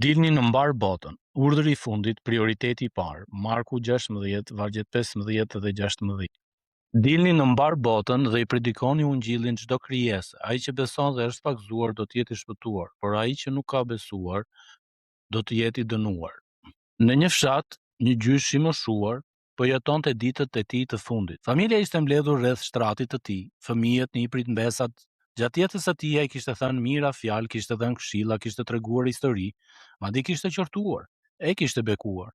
Dilni në mbar botën. Urdhri i fundit, prioriteti i parë. Marku 16, vargjet 15 dhe 16. Dilni në mbar botën dhe i predikoni ungjillin çdo krijesë. Ai që beson dhe është pagzuar do të jetë i shpëtuar, por ai që nuk ka besuar do të jetë i dënuar. Në një fshat, një gjysh i moshuar po jetonte ditët e tij të fundit. Familja ishte mbledhur rreth shtratit të tij, fëmijët, niprit, mbesat. Gjatë jetës së tij ai kishte thënë mira fjalë, kishte dhënë këshilla, kishte treguar histori, madje kishte qortuar, e kishte bekuar.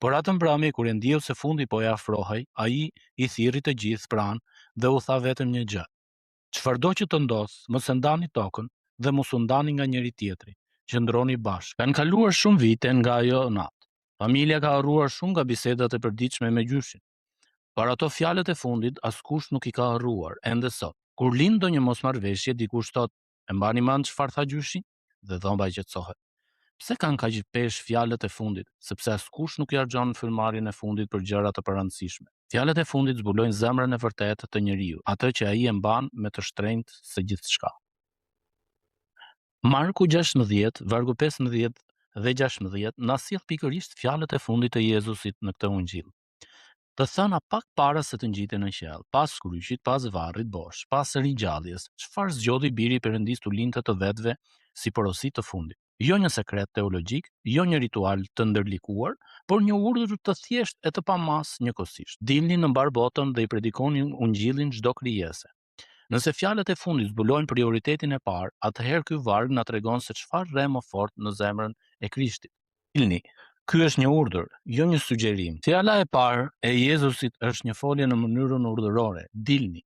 Por atë mbrëmje kur e ndjeu se fundi po e afrohej, ai i thirrri të gjithë pranë dhe u tha vetëm një gjë: çfarëdo që të ndodh, mos e ndani tokën dhe mos u ndani nga njëri tjetri. Qëndroni bashkë. Kanë kaluar shumë vite nga ajo natë. Familja ka harruar shumë nga bisedat e përditshme me gjyshin. Por ato fjalët e fundit askush nuk i ka harruar ende sot. Kur lind ndonjë mosmarrveshje, dikush thot: "E mbani mend çfarë tha gjyshi?" Dhe dhomba qetësohet. Pse kanë kaq pesh fjalët e fundit? Sepse askush nuk i harxhon frymëmarrjen e fundit për gjëra të parandësishme. Fjalët e fundit zbulojnë zemrën e vërtetë të njeriu, atë që ai e mban me të shtrenjtë së gjithçka. Marku 16, vargu 15 dhe 16 na sjell pikërisht fjalët e fundit të Jezusit në këtë ungjill. Të thëna pak para se të ngjitej në qiell, pas kryqit, pas varrit bosh, pas ringjalljes, çfarë zgjodhi biri i Perëndis tu lindte të vetëve si porosi të fundit. Jo një sekret teologjik, jo një ritual të ndërlikuar, por një urdhër të thjeshtë e të pamas njëkohësisht. Dilni në mbar botën dhe i predikoni ungjillin çdo krijesë. Nëse fjalët e fundit zbulojnë prioritetin e parë, atëherë ky varg na tregon se çfarë rre më fort në zemrën e Krishtit. Dilni. Ky është një urdhër, jo një sugjerim. Fjala e parë e Jezusit është një folje në mënyrën urdhërore: dilni.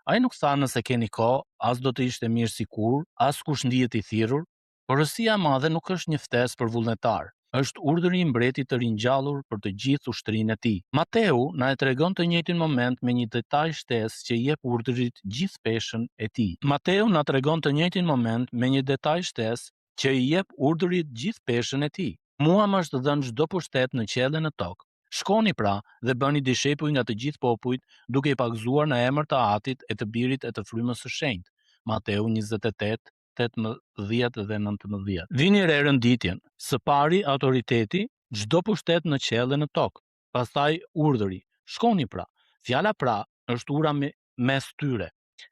Ai nuk tha nëse keni kohë, as do të ishte mirë sikur, as kush ndihet i thirrur. Porosia e madhe nuk është një ftesë për vullnetar, është urdhëri i mbretit të ringjallur për të gjithë ushtrinë e tij. Mateu na e tregon të njëjtin moment me një detaj shtesë që i jep urdhërit gjithë peshën e tij. Mateu na tregon të njëjtin moment me një detaj shtesë që i jep urdhërit gjithë peshën e tij. Mua më është dhënë çdo pushtet në qiell dhe në tokë. Shkoni pra dhe bëni dishepuj nga të gjithë popujt, duke i pagzuar në emër të Atit e të Birit e të Frymës së Shenjtë. Mateu 28, 18 dhe 19. Vini re rënditjen. Së pari autoriteti, çdo pushtet në qiell dhe në tokë. Pastaj urdhëri: shkoni pra. Fjala pra është ura mes tyre.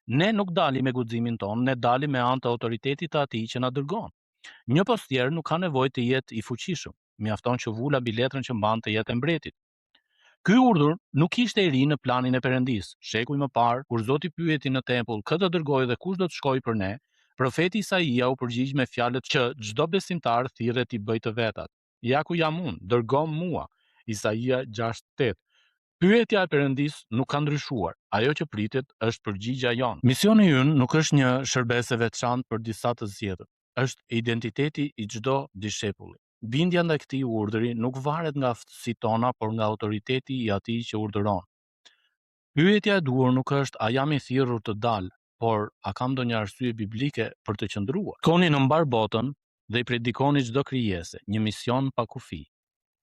Ne nuk dalim me guximin ton, ne dalim me anë të autoritetit të Atij që na dërgon. Një postier nuk ka nevojë të jetë i fuqishëm, mjafton që vula biletrën që mban të jetë e mbretit. Ky urdhër nuk ishte i ri në planin e Perëndis. Shekuj më parë, kur Zoti pyeti në tempull, kë do dërgoj dhe kush do të shkojë për ne, profeti Isaia u përgjigj me fjalët që çdo besimtar thirret i bëj të vetat. Ja ku jam unë, dërgo mua. Isaia 6:8. Pyetja e Perëndis nuk ka ndryshuar. Ajo që pritet është përgjigjja jonë. Misioni ynë nuk është një shërbes e veçantë për disa të zgjedhur. Është identiteti i çdo dishepulli. Bindja ndaj këtij urdhri nuk varet nga aftësitë tona, por nga autoriteti i Atij që urdhëron. Pyetja e duhur nuk është a jam i thirrur të dal, por a kam ndonjë arsye biblike për të qëndruar. Shkoni në mbar botën dhe i predikoni çdo krijesë, një mision pa kufi.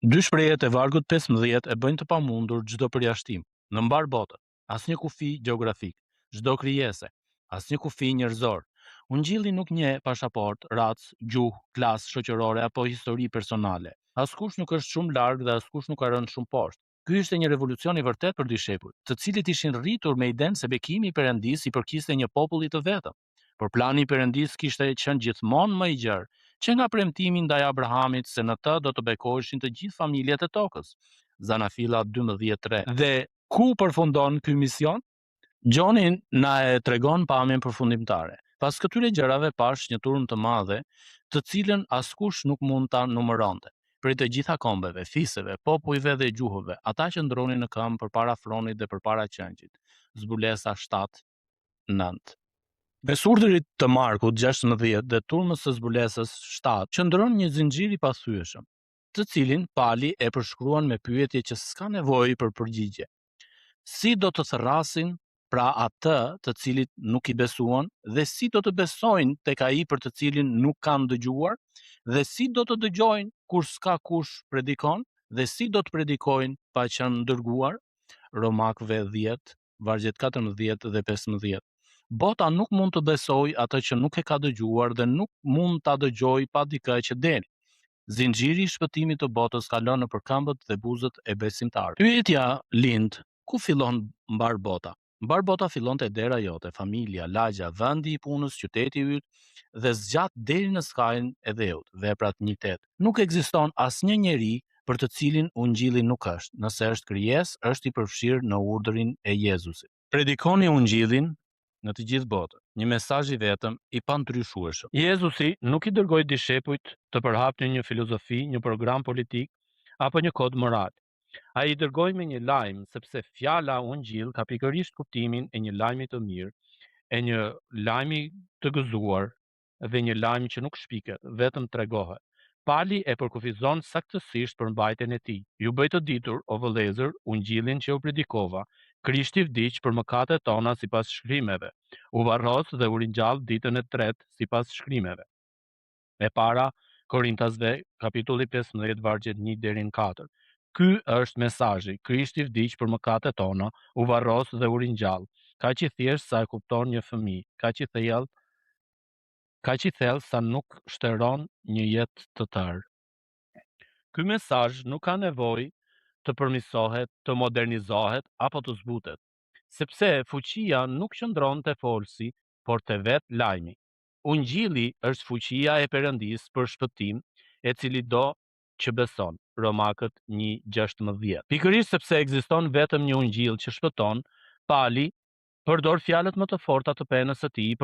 Dy shprehjet e vargut 15 e bëjnë të pamundur çdo përjashtim. Në mbar botën, asnjë kufi gjeografik, çdo krijesë, asnjë kufi njerëzor. Ungjilli nuk njeh pasaport, racë, gjuhë, klasë shoqërore apo histori personale. Askush nuk është shumë larg dhe askush nuk ka rënë shumë poshtë. Ky ishte një revolucion i vërtet për dishepujt, të cilët ishin rritur me idenë se bekimi i Perëndis i përkiste një populli të vetëm. Por plani i Perëndis kishte qenë gjithmonë më i gjerë, që nga premtimi ndaj Abrahamit se në të do të bekoheshin të gjithë familjet e tokës. Zanafilla 12:3. Dhe ku përfundon ky mision? Gjoni na e tregon pamjen përfundimtare. Pas këtyre gjërave pash një turm të madhe, të cilën askush nuk mund ta numëronte. Prej të gjitha kombeve, fiseve, popujve dhe gjuhëve, ata që ndronin në këmbë përpara fronit dhe përpara qengjit. Zbulesa 7:9. Mes urdhërit të Markut 16 dhe turmës së zbulesës 7, qëndron një zinxhir i pathyeshëm, të cilin Pali e përshkruan me pyetje që s'ka nevojë për përgjigje. Si do të therrasin pra atë të cilit nuk i besuan, dhe si do të besojnë tek ai për të cilin nuk kanë dëgjuar, dhe si do të dëgjojnë kur s'ka kush predikon, dhe si do të predikojnë pa qenë dërguar? Romakëve 10, vargjet 14 dhe 15. Bota nuk mund të besojë atë që nuk e ka dëgjuar dhe nuk mund ta dëgjojë pa dikë që del. Zinxhiri i shpëtimit të botës kalon nëpër këmbët dhe buzët e besimtarëve. Pyetja lind: ku fillon mbar bota? Mbar bota fillon te dera jote, familja, lagja, vendi i punës, qyteti yt dhe zgjat deri në skajin e dheut, veprat 1:8. Nuk ekziston asnjë njeri për të cilin ungjilli nuk është. Nëse është krijesë, është i përfshirë në urdhrin e Jezusit. Predikoni ungjillin në të gjithë botën, një mesazh i vetëm i pandryshueshëm. Jezusi nuk i dërgoi dishepujt të përhapnin një filozofi, një program politik apo një kod moral. Ai i dërgoi me një lajm, sepse fjala ungjill ka pikërisht kuptimin e një lajmi të mirë, e një lajmi të gëzuar dhe një lajm që nuk shpiket, vetëm tregohet. Pali e përkufizon saktësisht për mbajtjen e tij. Ju bëj të ditur, o vëllezër, ungjillin që u predikova. Krishti vdiq për mëkatet tona sipas shkrimeve. U varros dhe u ringjall ditën e tretë sipas shkrimeve. E para Korintasve, kapitulli 15, vargjet 1 deri në 4. Ky është mesazhi: Krishti vdiq për mëkatet tona, u varros dhe u ringjall. Kaq i thjesht sa e kupton një fëmijë, kaq i thellë sa nuk shtëron një jetë të tërë. Ky mesazh nuk ka nevojë të përmirësohet, të modernizohet apo të zbutet, sepse fuqia nuk qëndron te folsi, por te vetë lajmi. Ungjilli është fuqia e Perëndisë për shpëtim, e cili do që beson. Romakët 1:16. Pikërisht sepse ekziston vetëm një ungjill që shpëton, Pali përdor fjalët më të forta të penës së tij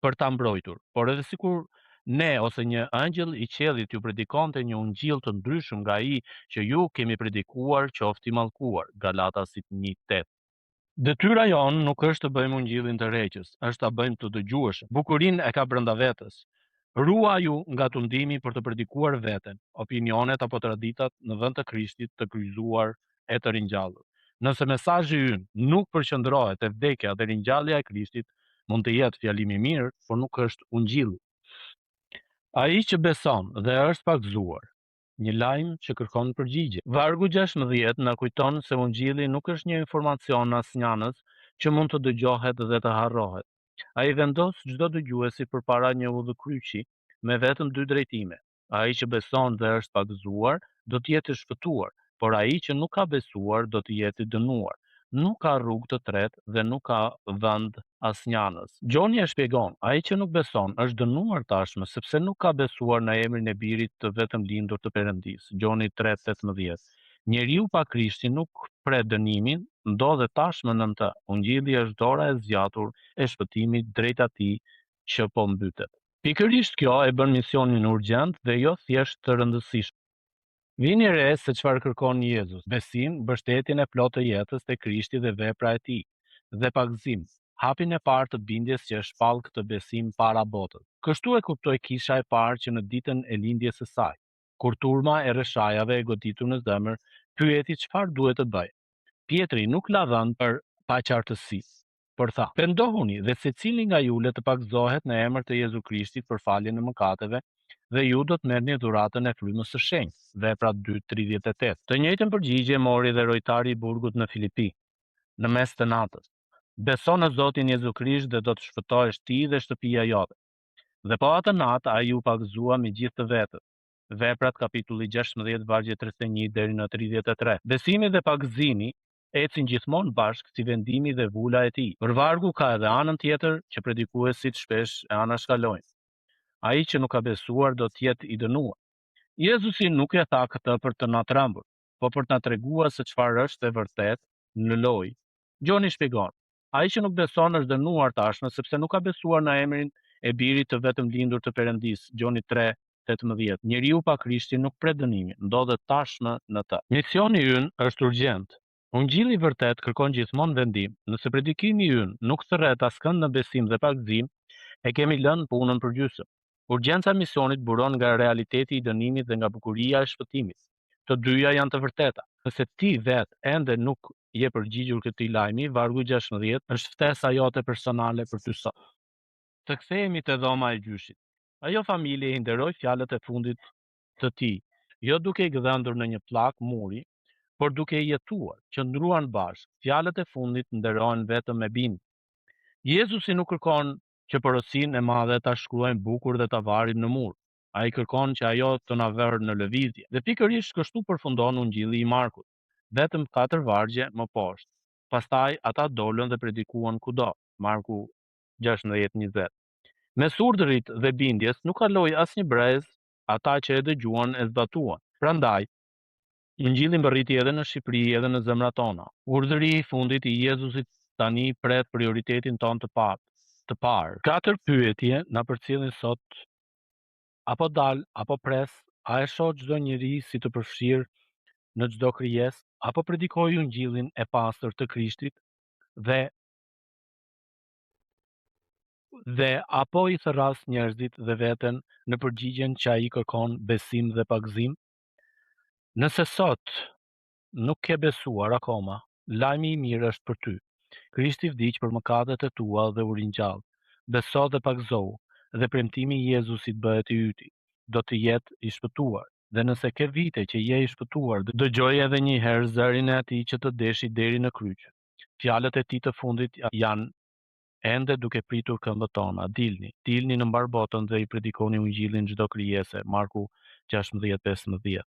për ta mbrojtur. Por edhe sikur ne ose një angjëll i qiellit ju predikonte një ungjill të ndryshëm nga ai që ju kemi predikuar, qoftë i mallkuar. Galatasit 1:8. Detyra jonë nuk është të bëjmë ungjillin të rreqës, është ta bëjmë të dëgjueshëm. Bukurinë e ka brenda vetes. Ruaju nga tundimi për të predikuar veten, opinionet apo traditat në vend të Krishtit të kryqëzuar e të ringjallur. Nëse mesazhi ynë nuk përqendrohet te vdekja dhe ringjallja e Krishtit, mund të jetë fjalim i mirë, por nuk është ungjilli. Ai që beson dhe është pagzuar, një lajm që kërkon përgjigje. Vargu 16 na kujton se ungjilli nuk është një informacion asnjanës që mund të dëgjohet dhe të harrohet. Ai vendos çdo dëgjuesi përpara një udhëkryqi me vetëm 2 drejtime. Ai që beson dhe është pagzuar do të jetë i shpëtuar, por ai që nuk ka besuar do të jetë i dënuar. Nuk ka rrugë të tretë dhe nuk ka vend asnjanës. Gjoni e shpjegon: ai që nuk beson është dënuar tashmë, sepse nuk ka besuar në emrin e birit të vetëm lindur të Perëndisë. Gjoni 3:18. Njeriu pa Krishtin nuk pret dënimin, ndodhet tashmë nën të. Ungjilli është dora e zgjatur e shpëtimit drejt atij që po mbytet. Pikërisht kjo e bën misionin urgjent dhe jo thjesht të rëndësishëm. Vini re se çfarë kërkon Jezus: besim, mbështetjen e plotë të jetës te Krishti dhe vepra e tij, dhe pagëzim, hapin e parë të bindjes që e shpall këtë besim para botës. Kështu e kuptoi kisha e parë që në ditën e lindjes së saj, kur turma e rreshajave e goditur në zemër, pyeti çfarë duhet të bëj. Pietri nuk la vend për paqartësi, por tha: pendohuni dhe secili nga ju le të pagëzohet në emër të Jezu Krishtit për faljen e mëkateve, dhe ju do të merrni dhuratën e frymës së shenjtë. Veprat 2:38. Të njëjtën përgjigje mori dhe rojtari i burgut në Filipi, në mes të natës. Beso në Zotin Jezu Krisht dhe do të shpëtohesh ti dhe shtëpia jote. Dhe po atë natë ai u pagëzua me gjithë të vetët. Veprat kapitulli 16 vargje 31 deri në 33. Besimi dhe pagëzimi ecin gjithmonë bashkë si vendimi dhe vula e tij. Për vargu ka edhe anën tjetër që predikuesit shpesh e anashkalojnë. Ai që nuk ka besuar do të jetë i dënuar. Jezusi nuk e tha këtë për të na trembur, po për të na treguar se çfarë është e vërtet në lojë. Gjoni shpjegon: ai që nuk beson është dënuar tashmë sepse nuk ka besuar në emrin e birit të vetëm lindur të Perëndisë. Gjoni 3:18. Njeriu pa Krishtin nuk pret dënimin, ndodhet tashmë në të. Misioni ynë është urgjent. Ungjilli i vërtet kërkon gjithmonë vendim. Nëse predikimi ynë nuk thërret askënd në besim dhe pagëzim, e kemi lënë punën përgjysmë. Urgjenca e misionit buron nga realiteti i dënimit dhe nga bukuria e shpëtimit. Të dyja janë të vërteta. Nëse ti vetë ende nuk je përgjigjur këtij lajmi, vargu 16 është ftesa jote personale për ty sot. Të kthehemi te dhoma e gjyshit. Ajo familje i nderoi fjalët e fundit të tij, jo duke i gdhendur në një pllak muri, por duke i jetuar, qëndruan bashkë. Fjalët e fundit nderohen vetëm me bindje. Jezusi nuk kërkon që porosinë e madhe ta shkruajnë bukur dhe ta varin në mur. Ai kërkon që ajo të na vërë në lëvizje. Dhe pikërisht kështu përfundon Ungjilli i Markut, vetëm 4 vargje më poshtë. Pastaj ata dolën dhe predikuan kudo. Marku 16:20. Me surdërit dhe bindjes nuk kaloi asnjë brez, ata që e dëgjuan e zbatuan. Prandaj, Ungjilli mbërriti edhe në Shqipëri, edhe në zemrat tona. Urdhëri i fundit i Jezusit tani pret prioritetin ton të parë. 4 pyetje na përcjellin sot: apo dal, apo pres, a e shoh çdo njeri si të përfshirë në çdo krijesë, apo predikoj Ungjillin e pastër të Krishtit dhe apo i therras njerëzit dhe veten në përgjigjen që ai kërkon besim dhe pagëzim? Nëse sot nuk ke besuar akoma, lajmi i mirë është për ty. Krishti vdiq për mëkatet e tua dhe u ringjall. Beso dhe pagëzohu, dhe premtimi i Jezusit bëhet i yti. Do të jetë i shpëtuar. Dhe nëse ke vite që je i shpëtuar, dëgjoj edhe një herë zërin e atij që të deshi deri në kryq. Fjalët e tij të fundit janë ende duke pritur këmbët tona. Dilni në mbar botën dhe i predikoni Ungjillin çdo krijese. Marku 16:15.